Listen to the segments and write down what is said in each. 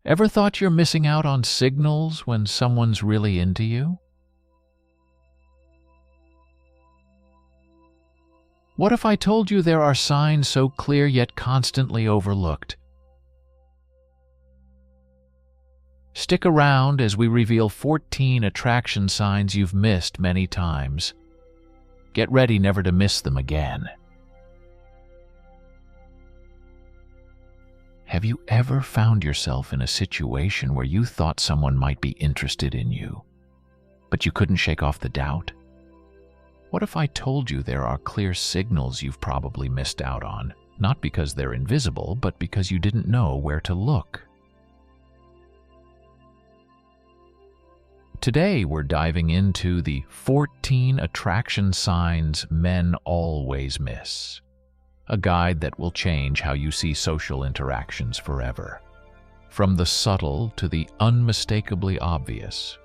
Ever thought you're missing out on signals when someone's really into you? What if I told you there are signs so clear yet constantly overlooked? Stick around as we reveal 14 attraction signs you've missed many times. Get ready never to miss them again. Have you ever found yourself in a situation where you thought someone might be interested in you, but you couldn't shake off the doubt? What if I told you there are clear signals you've probably missed out on, not because they're invisible, but because you didn't know where to look? Today, we're diving into the 14 attraction signs men always miss. A guide that will change how you see social interactions forever. From the subtle to the unmistakably obvious.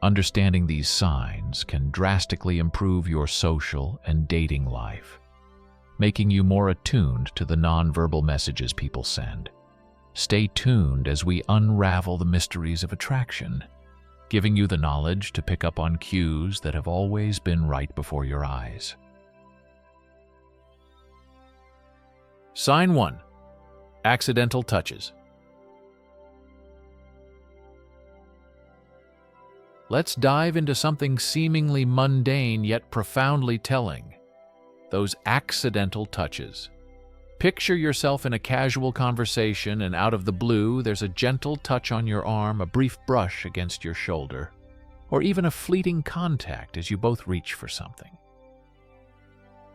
Understanding these signs can drastically improve your social and dating life, making you more attuned to the nonverbal messages people send. Stay tuned as we unravel the mysteries of attraction, giving you the knowledge to pick up on cues that have always been right before your eyes. Sign 1. Accidental touches. Let's dive into something seemingly mundane yet profoundly telling. Those accidental touches. Picture yourself in a casual conversation, and out of the blue, there's a gentle touch on your arm, a brief brush against your shoulder, or even a fleeting contact as you both reach for something.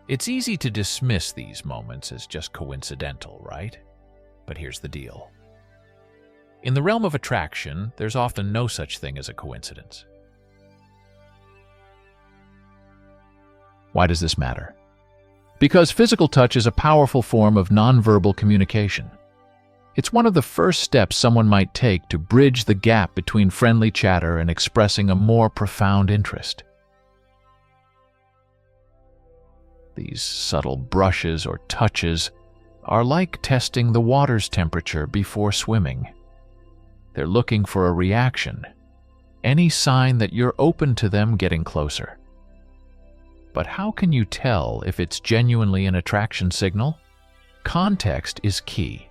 It's easy to dismiss these moments as just coincidental, right? But here's the deal. In the realm of attraction, there's often no such thing as a coincidence. Why does this matter? Because physical touch is a powerful form of nonverbal communication. It's one of the first steps someone might take to bridge the gap between friendly chatter and expressing a more profound interest. These subtle brushes or touches are like testing the water's temperature before swimming. They're looking for a reaction, any sign that you're open to them getting closer. But how can you tell if it's genuinely an attraction signal? Context is key.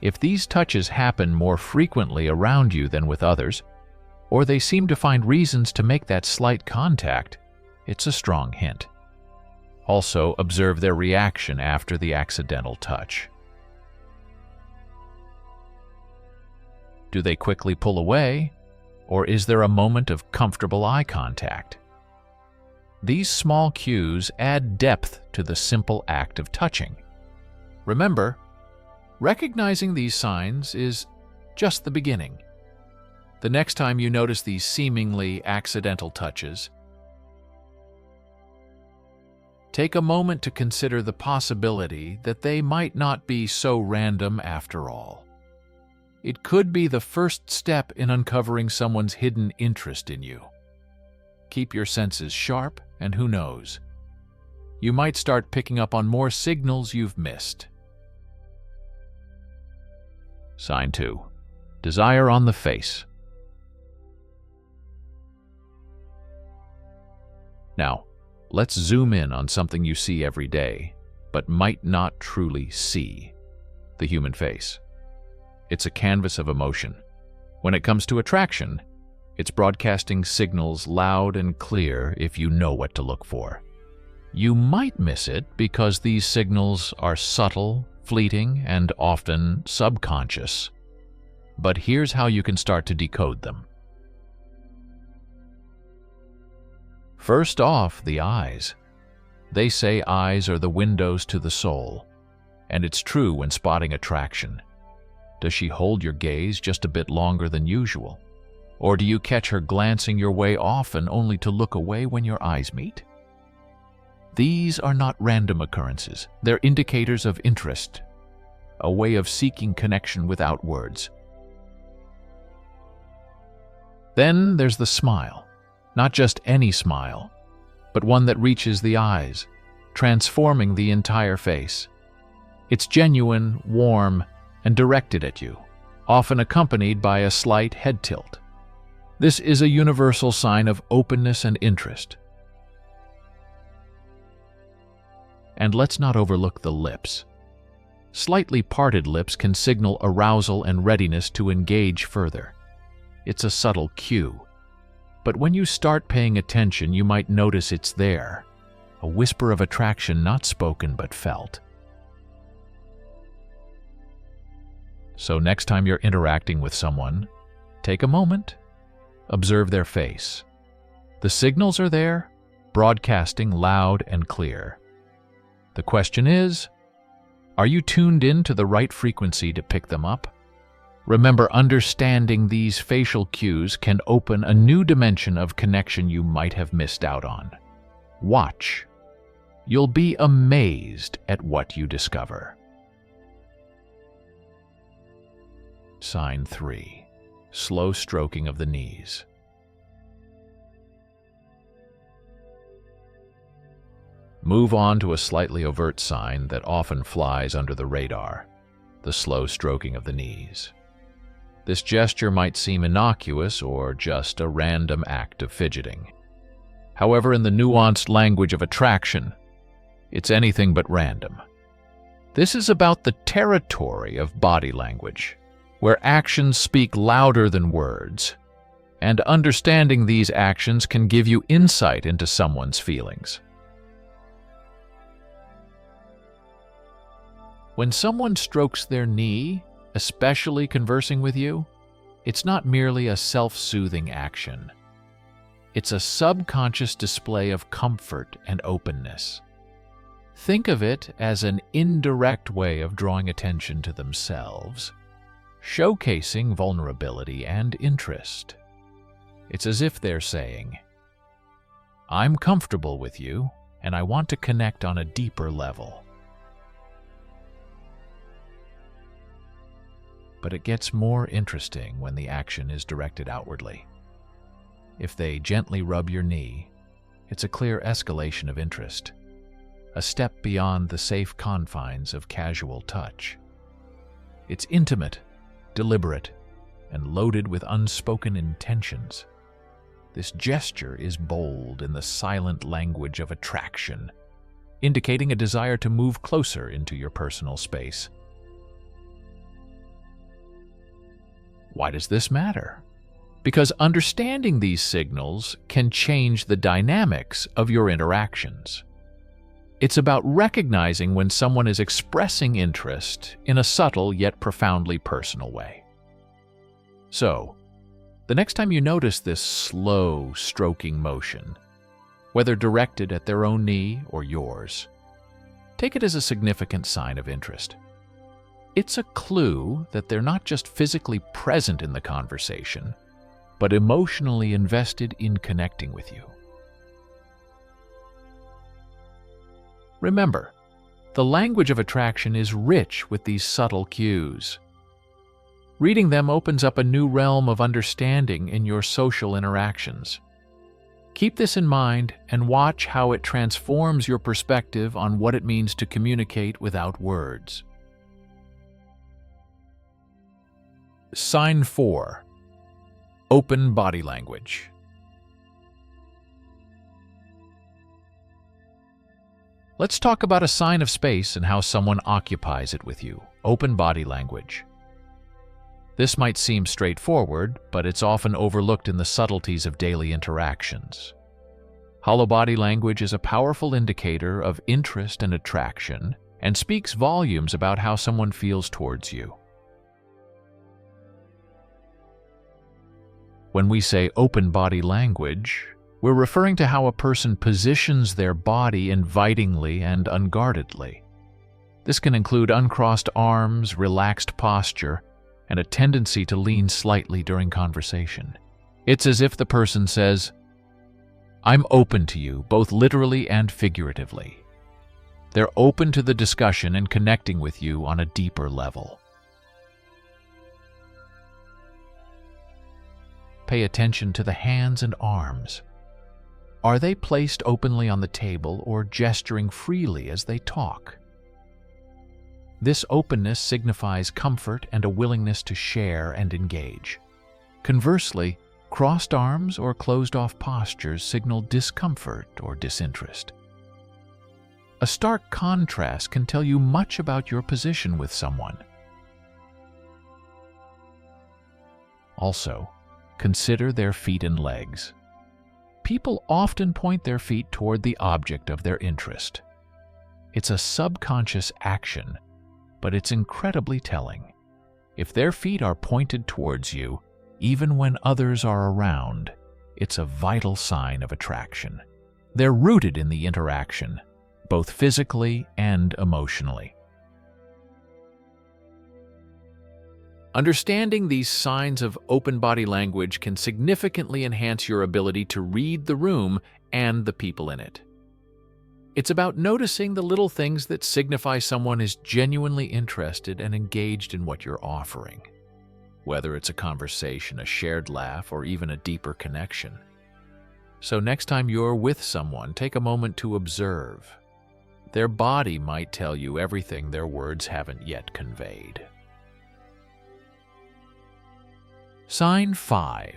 If these touches happen more frequently around you than with others, or they seem to find reasons to make that slight contact, it's a strong hint. Also, observe their reaction after the accidental touch. Do they quickly pull away? Or is there a moment of comfortable eye contact? These small cues add depth to the simple act of touching. Remember, recognizing these signs is just the beginning. The next time you notice these seemingly accidental touches, take a moment to consider the possibility that they might not be so random after all. It could be the first step in uncovering someone's hidden interest in you. Keep your senses sharp, and who knows, you might start picking up on more signals you've missed. Sign 2. Desire on the face. Now, let's zoom in on something you see every day, but might not truly see: the human face. It's a canvas of emotion. When it comes to attraction, it's broadcasting signals loud and clear if you know what to look for. You might miss it because these signals are subtle, fleeting, and often subconscious. But here's how you can start to decode them. First off, the eyes. They say eyes are the windows to the soul, and it's true when spotting attraction. Does she hold your gaze just a bit longer than usual? Or do you catch her glancing your way often only to look away when your eyes meet? These are not random occurrences. They're indicators of interest, a way of seeking connection without words. Then there's the smile. Not just any smile, but one that reaches the eyes. transforming the entire face. It's genuine, warm, and directed at you, often accompanied by a slight head tilt. This is a universal sign of openness and interest. And let's not overlook the lips. Slightly parted lips can signal arousal and readiness to engage further. It's a subtle cue. But when you start paying attention, you might notice it's there, a whisper of attraction not spoken but felt. So next time you're interacting with someone, take a moment, observe their face. The signals are there, broadcasting loud and clear. The question is, are you tuned in to the right frequency to pick them up? Remember, understanding these facial cues can open a new dimension of connection you might have missed out on. Watch. You'll be amazed at what you discover. Sign 3. Slow stroking of the knees. Move on to a slightly overt sign that often flies under the radar, the slow stroking of the knees. This gesture might seem innocuous or just a random act of fidgeting. However, in the nuanced language of attraction, it's anything but random. This is about the territory of body language, where actions speak louder than words, and understanding these actions can give you insight into someone's feelings. When someone strokes their knee, especially conversing with you, it's not merely a self-soothing action. It's a subconscious display of comfort and openness. Think of it as an indirect way of drawing attention to themselves, showcasing vulnerability and interest. It's as if they're saying, "I'm comfortable with you, and I want to connect on a deeper level." But it gets more interesting when the action is directed outwardly. If they gently rub your knee, it's a clear escalation of interest, a step beyond the safe confines of casual touch. It's intimate, deliberate, and loaded with unspoken intentions. This gesture is bold in the silent language of attraction, indicating a desire to move closer into your personal space. Why does this matter? Because understanding these signals can change the dynamics of your interactions. It's about recognizing when someone is expressing interest in a subtle yet profoundly personal way. So, the next time you notice this slow, stroking motion, whether directed at their own knee or yours, take it as a significant sign of interest. It's a clue that they're not just physically present in the conversation, but emotionally invested in connecting with you. Remember, the language of attraction is rich with these subtle cues. Reading them opens up a new realm of understanding in your social interactions. Keep this in mind and watch how it transforms your perspective on what it means to communicate without words. Sign 4. Open body language. Let's talk about a sign of space and how someone occupies it with you. Open body language. This might seem straightforward, but it's often overlooked in the subtleties of daily interactions. Hollow body language is a powerful indicator of interest and attraction, and speaks volumes about how someone feels towards you. When we say open body language, we're referring to how a person positions their body invitingly and unguardedly. This can include uncrossed arms, relaxed posture, and a tendency to lean slightly during conversation. It's as if the person says, "I'm open to you, both literally and figuratively." They're open to the discussion and connecting with you on a deeper level. Pay attention to the hands and arms. Are they placed openly on the table or gesturing freely as they talk? This openness signifies comfort and a willingness to share and engage. Conversely, crossed arms or closed-off postures signal discomfort or disinterest. A stark contrast can tell you much about your position with someone. Also, consider their feet and legs. People often point their feet toward the object of their interest. It's a subconscious action, but it's incredibly telling. If their feet are pointed towards you, even when others are around, it's a vital sign of attraction. They're rooted in the interaction, both physically and emotionally. Understanding these signs of open body language can significantly enhance your ability to read the room and the people in it. It's about noticing the little things that signify someone is genuinely interested and engaged in what you're offering, whether it's a conversation, a shared laugh, or even a deeper connection. So next time you're with someone, take a moment to observe. Their body might tell you everything their words haven't yet conveyed. Sign 5.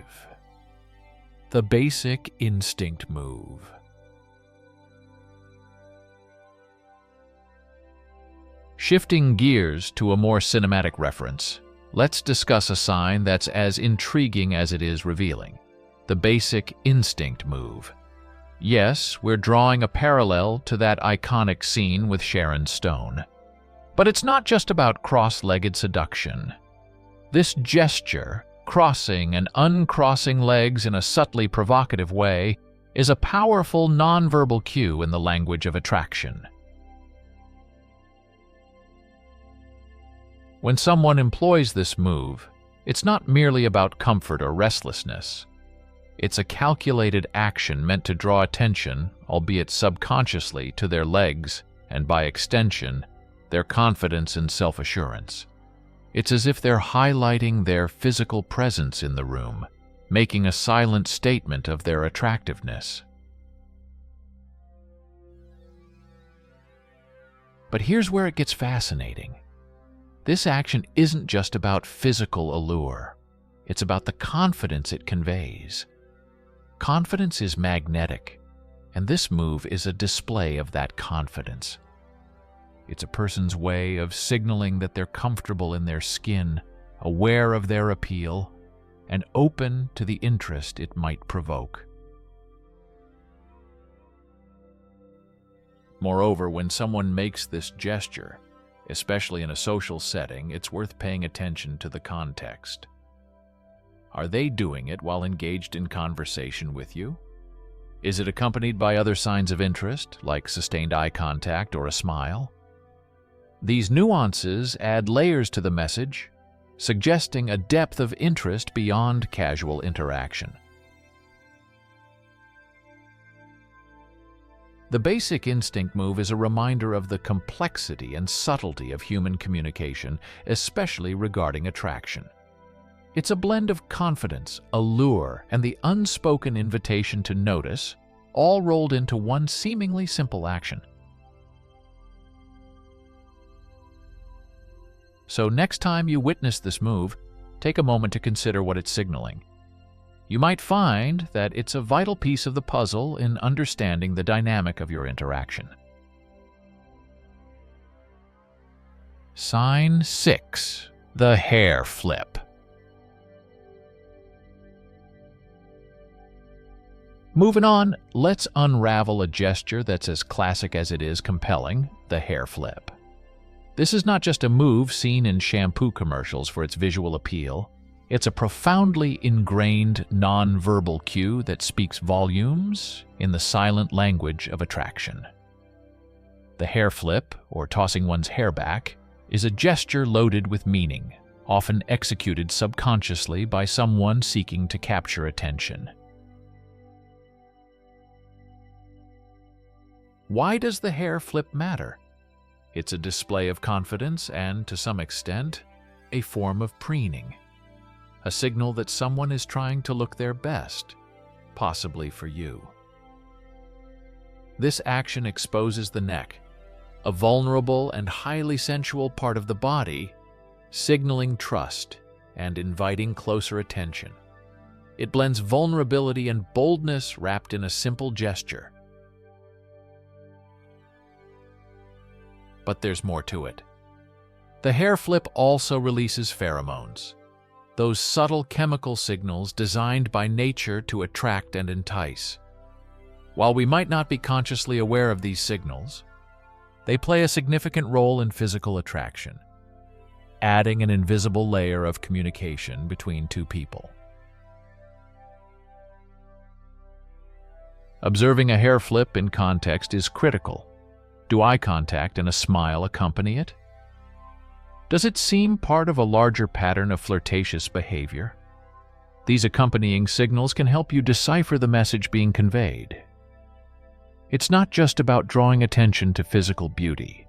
The basic instinct move. Shifting gears to a more cinematic reference, let's discuss a sign that's as intriguing as it is revealing: the basic instinct move. Yes, we're drawing a parallel to that iconic scene with Sharon Stone. But it's not just about cross-legged seduction. This gesture, crossing and uncrossing legs in a subtly provocative way, is a powerful nonverbal cue in the language of attraction. When someone employs this move, it's not merely about comfort or restlessness. It's a calculated action meant to draw attention, albeit subconsciously, to their legs and, by extension, their confidence and self-assurance. It's as if they're highlighting their physical presence in the room, making a silent statement of their attractiveness. But here's where it gets fascinating. This action isn't just about physical allure. It's about the confidence it conveys. Confidence is magnetic, and this move is a display of that confidence. It's a person's way of signaling that they're comfortable in their skin, aware of their appeal, and open to the interest it might provoke. Moreover, when someone makes this gesture, especially in a social setting, it's worth paying attention to the context. Are they doing it while engaged in conversation with you? Is it accompanied by other signs of interest, like sustained eye contact or a smile? These nuances add layers to the message, suggesting a depth of interest beyond casual interaction. The basic instinct move is a reminder of the complexity and subtlety of human communication, especially regarding attraction. It's a blend of confidence, allure, and the unspoken invitation to notice, all rolled into one seemingly simple action. So next time you witness this move, take a moment to consider what it's signaling. You might find that it's a vital piece of the puzzle in understanding the dynamic of your interaction. Sign 6. The hair flip. Moving on, let's unravel a gesture that's as classic as it is compelling: the hair flip. This is not just a move seen in shampoo commercials for its visual appeal. It's a profoundly ingrained nonverbal cue that speaks volumes in the silent language of attraction. The hair flip, or tossing one's hair back, is a gesture loaded with meaning, often executed subconsciously by someone seeking to capture attention. Why does the hair flip matter? It's a display of confidence and, to some extent, a form of preening. A signal that someone is trying to look their best, possibly for you. This action exposes the neck, a vulnerable and highly sensual part of the body, signaling trust and inviting closer attention. It blends vulnerability and boldness wrapped in a simple gesture. But there's more to it. The hair flip also releases pheromones, those subtle chemical signals designed by nature to attract and entice. While we might not be consciously aware of these signals, they play a significant role in physical attraction, adding an invisible layer of communication between two people. Observing a hair flip in context is critical. Do eye contact and a smile accompany it? Does it seem part of a larger pattern of flirtatious behavior? These accompanying signals can help you decipher the message being conveyed. It's not just about drawing attention to physical beauty.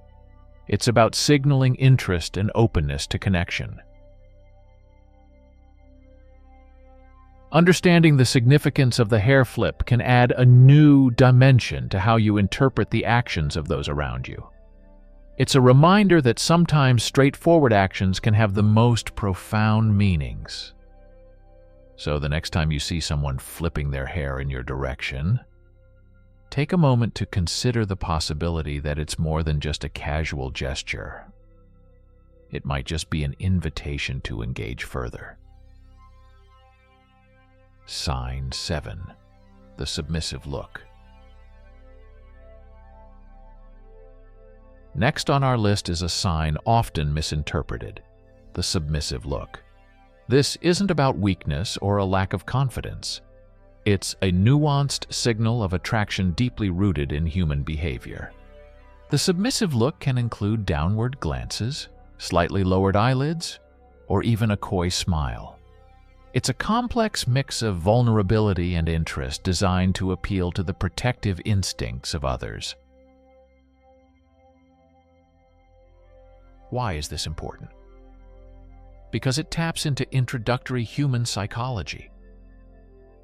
It's about signaling interest and openness to connection. Understanding the significance of the hair flip can add a new dimension to how you interpret the actions of those around you. It's a reminder that sometimes straightforward actions can have the most profound meanings. So the next time you see someone flipping their hair in your direction, take a moment to consider the possibility that it's more than just a casual gesture. It might just be an invitation to engage further. Sign 7. The submissive look. Next on our list is a sign often misinterpreted, the submissive look. This isn't about weakness or a lack of confidence. It's a nuanced signal of attraction deeply rooted in human behavior. The submissive look can include downward glances, slightly lowered eyelids, or even a coy smile. It's a complex mix of vulnerability and interest designed to appeal to the protective instincts of others. Why is this important? Because it taps into introductory human psychology.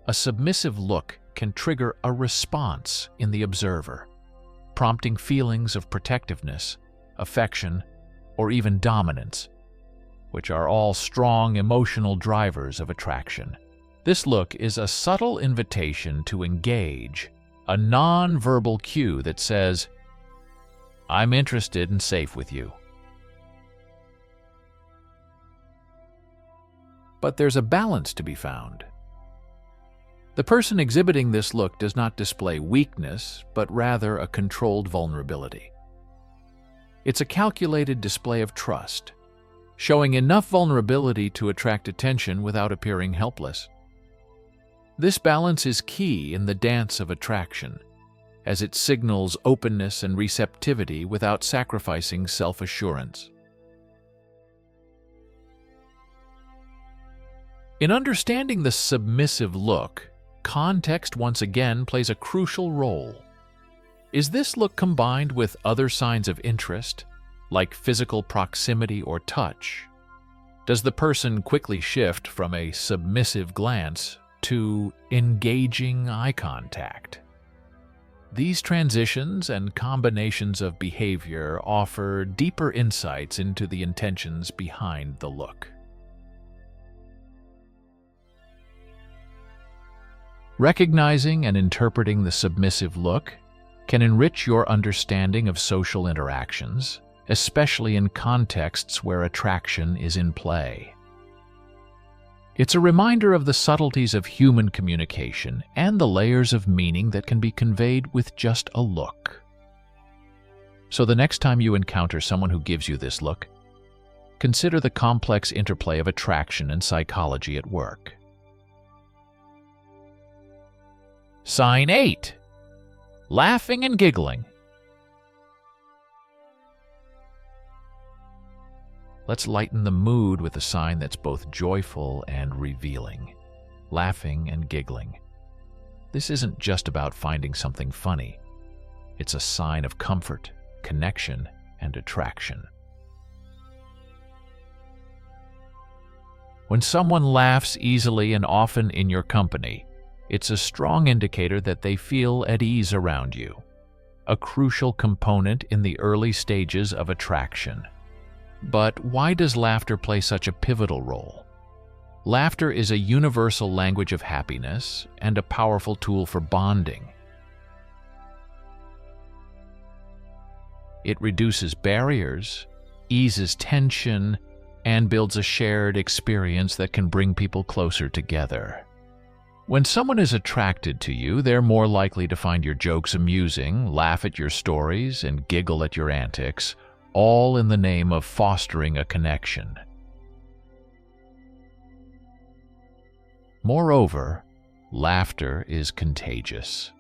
A submissive look can trigger a response in the observer, prompting feelings of protectiveness, affection, or even dominance, which are all strong emotional drivers of attraction. This look is a subtle invitation to engage, a non-verbal cue that says, "I'm interested and safe with you." But there's a balance to be found. The person exhibiting this look does not display weakness, but rather a controlled vulnerability. It's a calculated display of trust, showing enough vulnerability to attract attention without appearing helpless. This balance is key in the dance of attraction, as it signals openness and receptivity without sacrificing self-assurance. In understanding the submissive look, context once again plays a crucial role. Is this look combined with other signs of interest, like physical proximity or touch? Does the person quickly shift from a submissive glance to engaging eye contact? These transitions and combinations of behavior offer deeper insights into the intentions behind the look. Recognizing and interpreting the submissive look can enrich your understanding of social interactions, especially in contexts where attraction is in play. It's a reminder of the subtleties of human communication and the layers of meaning that can be conveyed with just a look. So the next time you encounter someone who gives you this look, consider the complex interplay of attraction and psychology at work. Sign 8. Laughing and giggling. Let's lighten the mood with a sign that's both joyful and revealing. Laughing and giggling. This isn't just about finding something funny. It's a sign of comfort, connection, and attraction. When someone laughs easily and often in your company, it's a strong indicator that they feel at ease around you. a crucial component in the early stages of attraction. But why does laughter play such a pivotal role? Laughter is a universal language of happiness and a powerful tool for bonding. It reduces barriers, eases tension, and builds a shared experience that can bring people closer together. When someone is attracted to you, they're more likely to find your jokes amusing, laugh at your stories, and giggle at your antics, all in the name of fostering a connection. Moreover, laughter is contagious.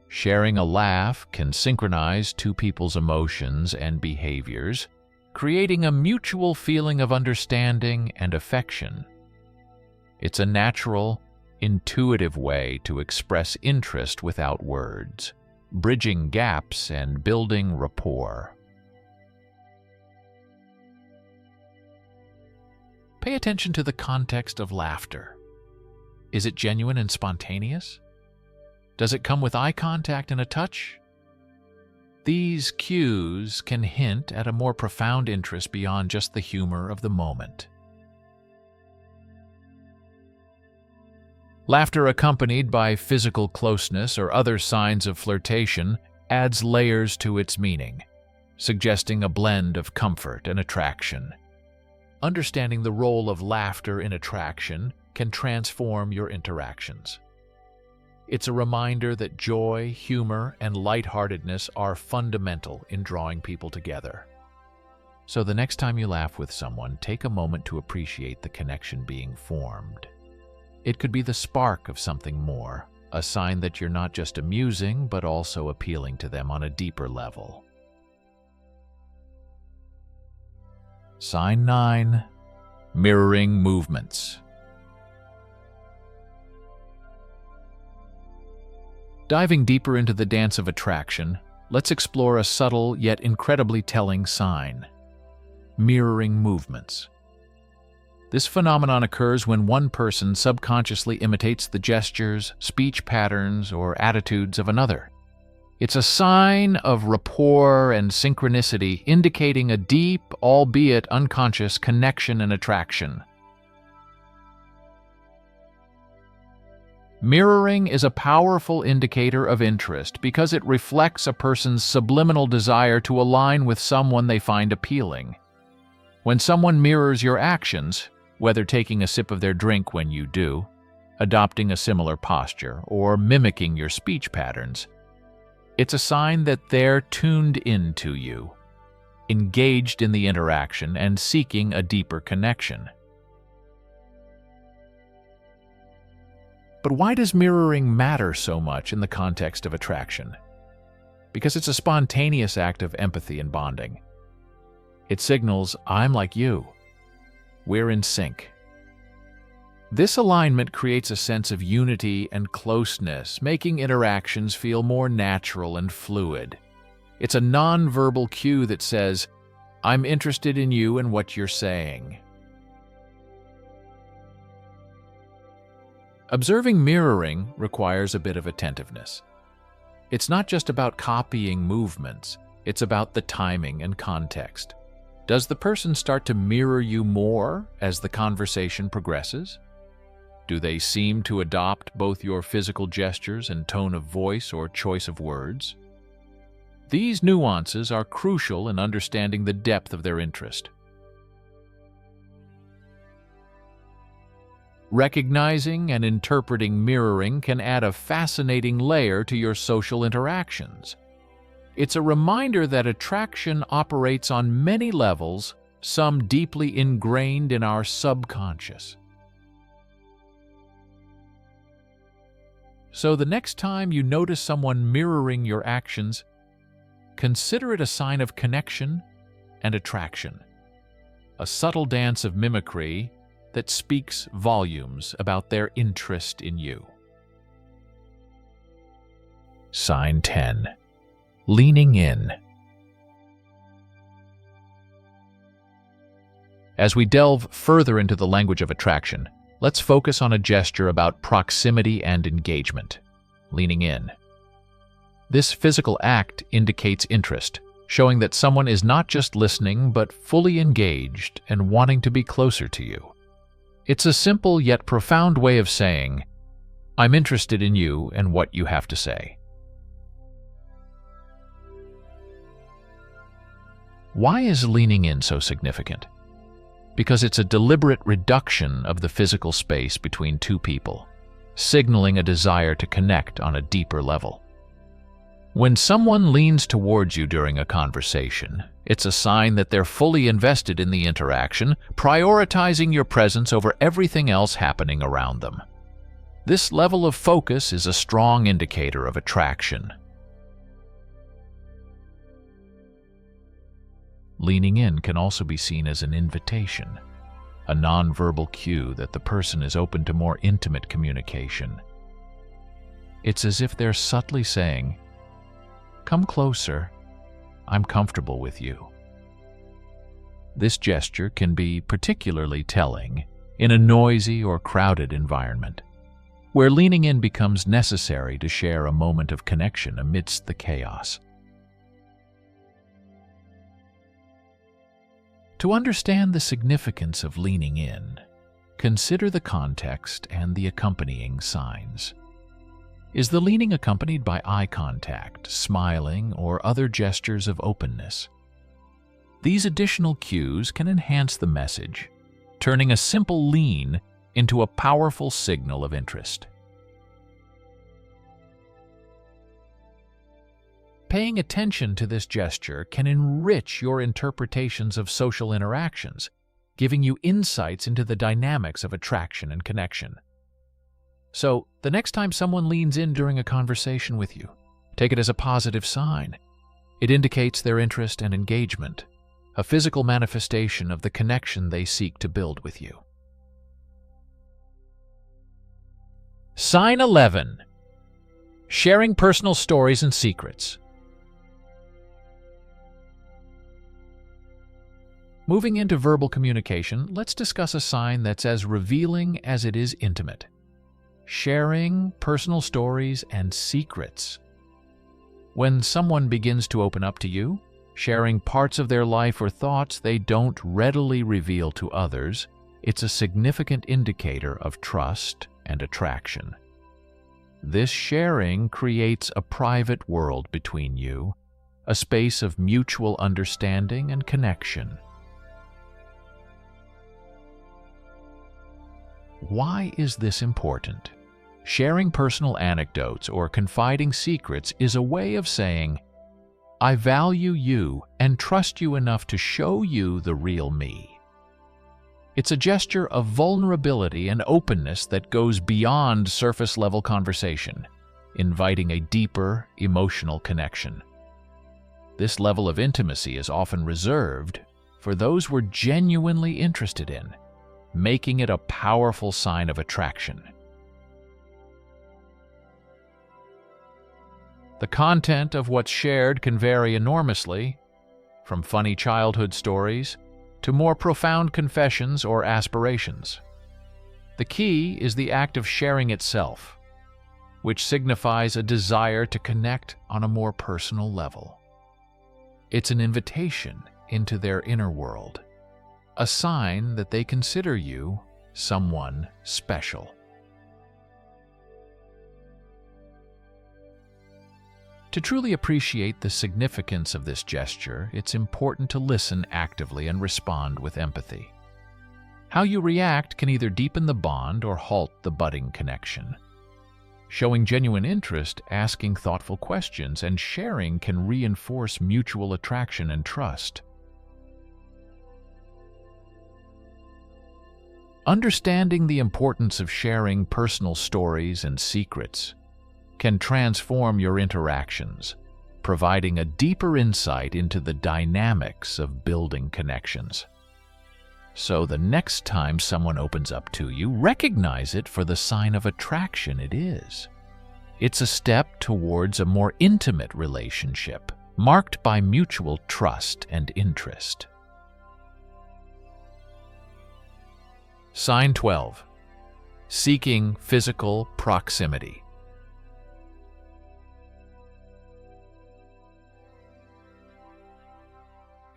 Sharing a laugh can synchronize two people's emotions and behaviors, creating a mutual feeling of understanding and affection. It's a natural, intuitive way to express interest without words, bridging gaps and building rapport. Pay attention to the context of laughter. Is it genuine and spontaneous? Does it come with eye contact and a touch? These cues can hint at a more profound interest beyond just the humor of the moment. Laughter accompanied by physical closeness or other signs of flirtation adds layers to its meaning, suggesting a blend of comfort and attraction. Understanding the role of laughter in attraction can transform your interactions. It's a reminder that joy, humor, and lightheartedness are fundamental in drawing people together. So the next time you laugh with someone, take a moment to appreciate the connection being formed. It could be the spark of something more, a sign that you're not just amusing, but also appealing to them on a deeper level. Sign 9. Mirroring movements. Diving deeper into the dance of attraction, let's explore a subtle yet incredibly telling sign: mirroring movements. This phenomenon occurs when one person subconsciously imitates the gestures, speech patterns, or attitudes of another. It's a sign of rapport and synchronicity, indicating a deep, albeit unconscious, connection and attraction. Mirroring is a powerful indicator of interest because it reflects a person's subliminal desire to align with someone they find appealing. When someone mirrors your actions, whether taking a sip of their drink when you do, adopting a similar posture, or mimicking your speech patterns, it's a sign that they're tuned into you, engaged in the interaction, and seeking a deeper connection. But why does mirroring matter so much in the context of attraction? Because it's a spontaneous act of empathy and bonding. It signals, I'm like you. We're in sync. This alignment creates a sense of unity and closeness, making interactions feel more natural and fluid. It's a nonverbal cue that says, I'm interested in you and what you're saying. Observing mirroring requires a bit of attentiveness. It's not just about copying movements, it's about the timing and context. Does the person start to mirror you more as the conversation progresses? Do they seem to adopt both your physical gestures and tone of voice or choice of words? These nuances are crucial in understanding the depth of their interest. Recognizing and interpreting mirroring can add a fascinating layer to your social interactions. It's a reminder that attraction operates on many levels, some deeply ingrained in our subconscious. So the next time you notice someone mirroring your actions, consider it a sign of connection and attraction, a subtle dance of mimicry that speaks volumes about their interest in you. Sign 10. Leaning in. As we delve further into the language of attraction, let's focus on a gesture about proximity and engagement: leaning in. This physical act indicates interest, showing that someone is not just listening but fully engaged and wanting to be closer to you. It's a simple yet profound way of saying, "I'm interested in you and what you have to say." Why is leaning in so significant? Because it's a deliberate reduction of the physical space between two people, signaling a desire to connect on a deeper level. When someone leans towards you during a conversation, it's a sign that they're fully invested in the interaction, prioritizing your presence over everything else happening around them. This level of focus is a strong indicator of attraction. Leaning in can also be seen as an invitation, a nonverbal cue that the person is open to more intimate communication. It's as if they're subtly saying, "Come closer, I'm comfortable with you." This gesture can be particularly telling in a noisy or crowded environment, where leaning in becomes necessary to share a moment of connection amidst the chaos. To understand the significance of leaning in, consider the context and the accompanying signs. Is the leaning accompanied by eye contact, smiling, or other gestures of openness? These additional cues can enhance the message, turning a simple lean into a powerful signal of interest. Paying attention to this gesture can enrich your interpretations of social interactions, giving you insights into the dynamics of attraction and connection. So, the next time someone leans in during a conversation with you, take it as a positive sign. It indicates their interest and engagement, a physical manifestation of the connection they seek to build with you. Sign 11. Sharing personal stories and secrets. Moving into verbal communication, let's discuss a sign that's as revealing as it is intimate. Sharing personal stories and secrets. When someone begins to open up to you, sharing parts of their life or thoughts they don't readily reveal to others, it's a significant indicator of trust and attraction. This sharing creates a private world between you, a space of mutual understanding and connection. Why is this important? Sharing personal anecdotes or confiding secrets is a way of saying, "I value you and trust you enough to show you the real me." It's a gesture of vulnerability and openness that goes beyond surface-level conversation, inviting a deeper emotional connection. This level of intimacy is often reserved for those we're genuinely interested in, making it a powerful sign of attraction. The content of what's shared can vary enormously, from funny childhood stories to more profound confessions or aspirations. The key is the act of sharing itself, which signifies a desire to connect on a more personal level. It's an invitation into their inner world, a sign that they consider you someone special. To truly appreciate the significance of this gesture, it's important to listen actively and respond with empathy. How you react can either deepen the bond or halt the budding connection. Showing genuine interest, asking thoughtful questions, and sharing can reinforce mutual attraction and trust. Understanding the importance of sharing personal stories and secrets can transform your interactions, providing a deeper insight into the dynamics of building connections. So the next time someone opens up to you, recognize it for the sign of attraction it is. It's a step towards a more intimate relationship, marked by mutual trust and interest. Sign 12. Seeking physical proximity.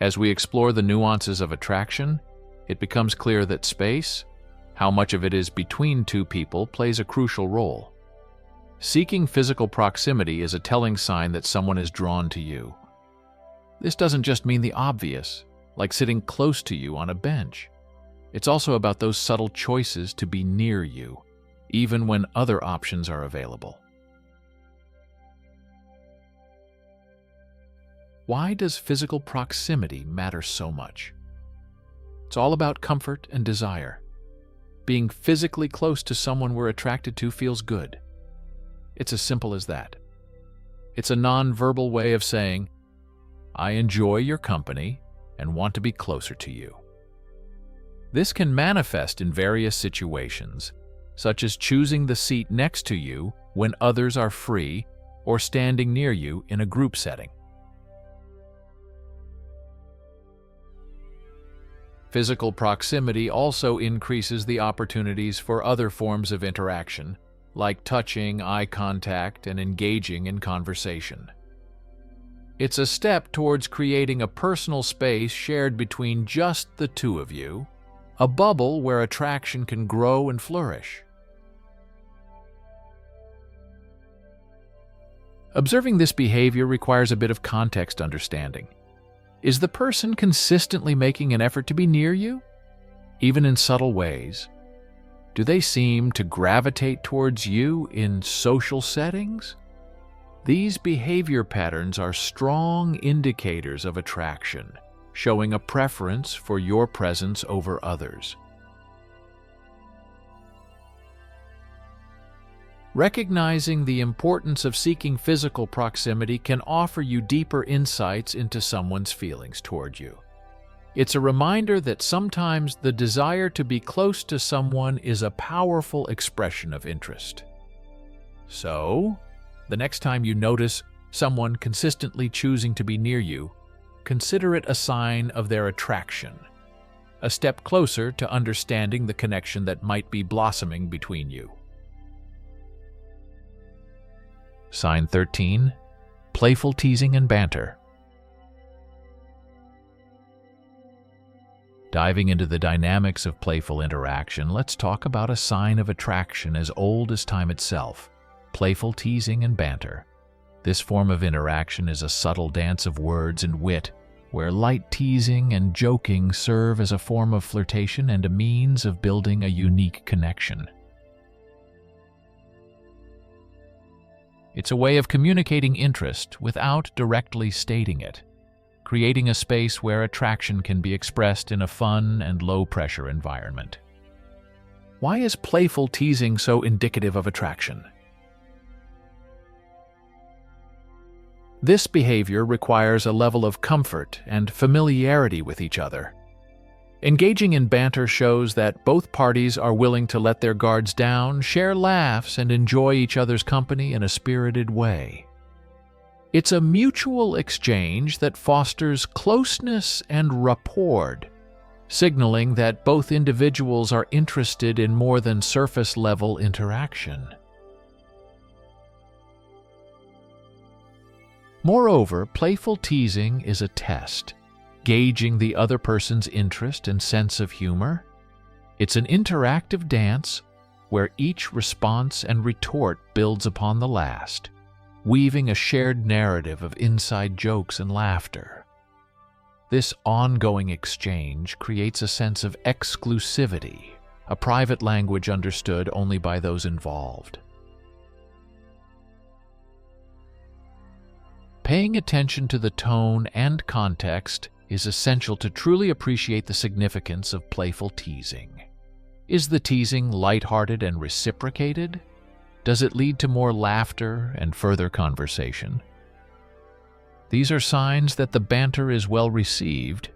As we explore the nuances of attraction, it becomes clear that space, how much of it is between two people, plays a crucial role. Seeking physical proximity is a telling sign that someone is drawn to you. This doesn't just mean the obvious, like sitting close to you on a bench. It's also about those subtle choices to be near you, even when other options are available. Why does physical proximity matter so much? It's all about comfort and desire. Being physically close to someone we're attracted to feels good. It's as simple as that. It's a nonverbal way of saying, I enjoy your company and want to be closer to you. This can manifest in various situations, such as choosing the seat next to you when others are free or standing near you in a group setting. Physical proximity also increases the opportunities for other forms of interaction, like touching, eye contact, and engaging in conversation. It's a step towards creating a personal space shared between just the two of you, a bubble where attraction can grow and flourish. Observing this behavior requires a bit of context understanding. Is the person consistently making an effort to be near you, even in subtle ways? Do they seem to gravitate towards you in social settings? These behavior patterns are strong indicators of attraction, showing a preference for your presence over others. Recognizing the importance of seeking physical proximity can offer you deeper insights into someone's feelings toward you. It's a reminder that sometimes the desire to be close to someone is a powerful expression of interest. So, the next time you notice someone consistently choosing to be near you, consider it a sign of their attraction, a step closer to understanding the connection that might be blossoming between you. Sign 13. Playful teasing and banter. Diving into the dynamics of playful interaction, let's talk about a sign of attraction as old as time itself: playful teasing and banter. This form of interaction is a subtle dance of words and wit, where light teasing and joking serve as a form of flirtation and a means of building a unique connection. It's a way of communicating interest without directly stating it, creating a space where attraction can be expressed in a fun and low-pressure environment. Why is playful teasing so indicative of attraction? This behavior requires a level of comfort and familiarity with each other. Engaging in banter shows that both parties are willing to let their guards down, share laughs, and enjoy each other's company in a spirited way. It's a mutual exchange that fosters closeness and rapport, signaling that both individuals are interested in more than surface-level interaction. Moreover, playful teasing is a test, gauging the other person's interest and sense of humor. It's an interactive dance where each response and retort builds upon the last, weaving a shared narrative of inside jokes and laughter. This ongoing exchange creates a sense of exclusivity, a private language understood only by those involved. Paying attention to the tone and context is essential to truly appreciate the significance of playful teasing. Is the teasing lighthearted and reciprocated? Does it lead to more laughter and further conversation? These are signs that the banter is well received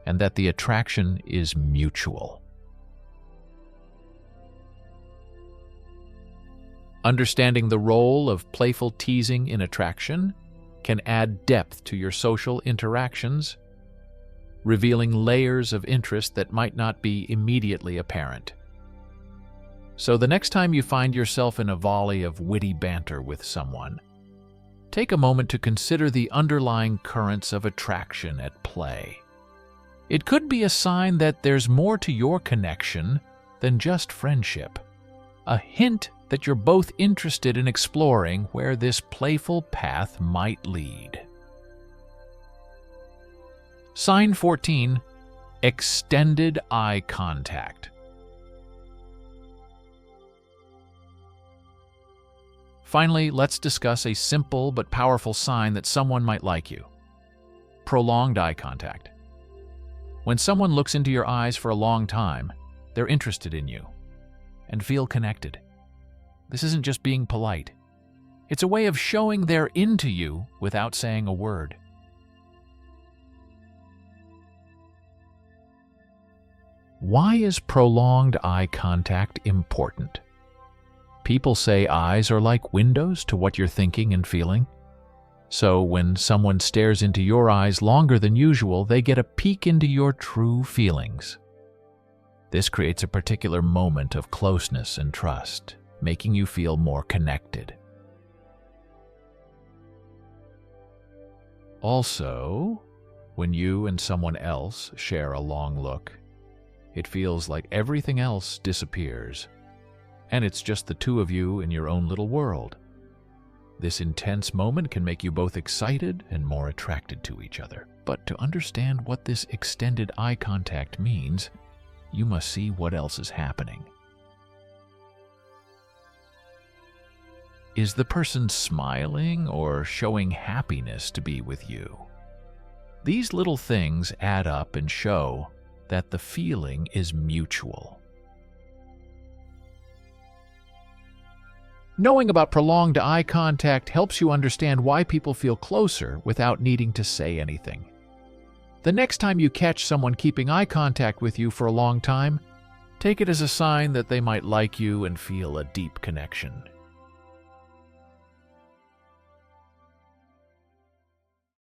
and that the attraction is mutual. Understanding the role of playful teasing in attraction can add depth to your social interactions, revealing layers of interest that might not be immediately apparent. So the next time you find yourself in a volley of witty banter with someone, take a moment to consider the underlying currents of attraction at play. It could be a sign that there's more to your connection than just friendship. A hint that you're both interested in exploring where this playful path might lead. Sign 14. Extended eye contact. Finally, let's discuss a simple but powerful sign that someone might like you. Prolonged eye contact. When someone looks into your eyes for a long time, they're interested in you and feel connected. This isn't just being polite. It's a way of showing they're into you without saying a word. Why is prolonged eye contact important? People say eyes are like windows to what you're thinking and feeling. So when someone stares into your eyes longer than usual, they get a peek into your true feelings. This creates a particular moment of closeness and trust, making you feel more connected. Also, when you and someone else share a long look, it feels like everything else disappears, and it's just the two of you in your own little world. This intense moment can make you both excited and more attracted to each other. But to understand what this extended eye contact means, you must see what else is happening. Is the person smiling or showing happiness to be with you? These little things add up and show that the feeling is mutual. Knowing about prolonged eye contact helps you understand why people feel closer without needing to say anything. The next time you catch someone keeping eye contact with you for a long time, take it as a sign that they might like you and feel a deep connection.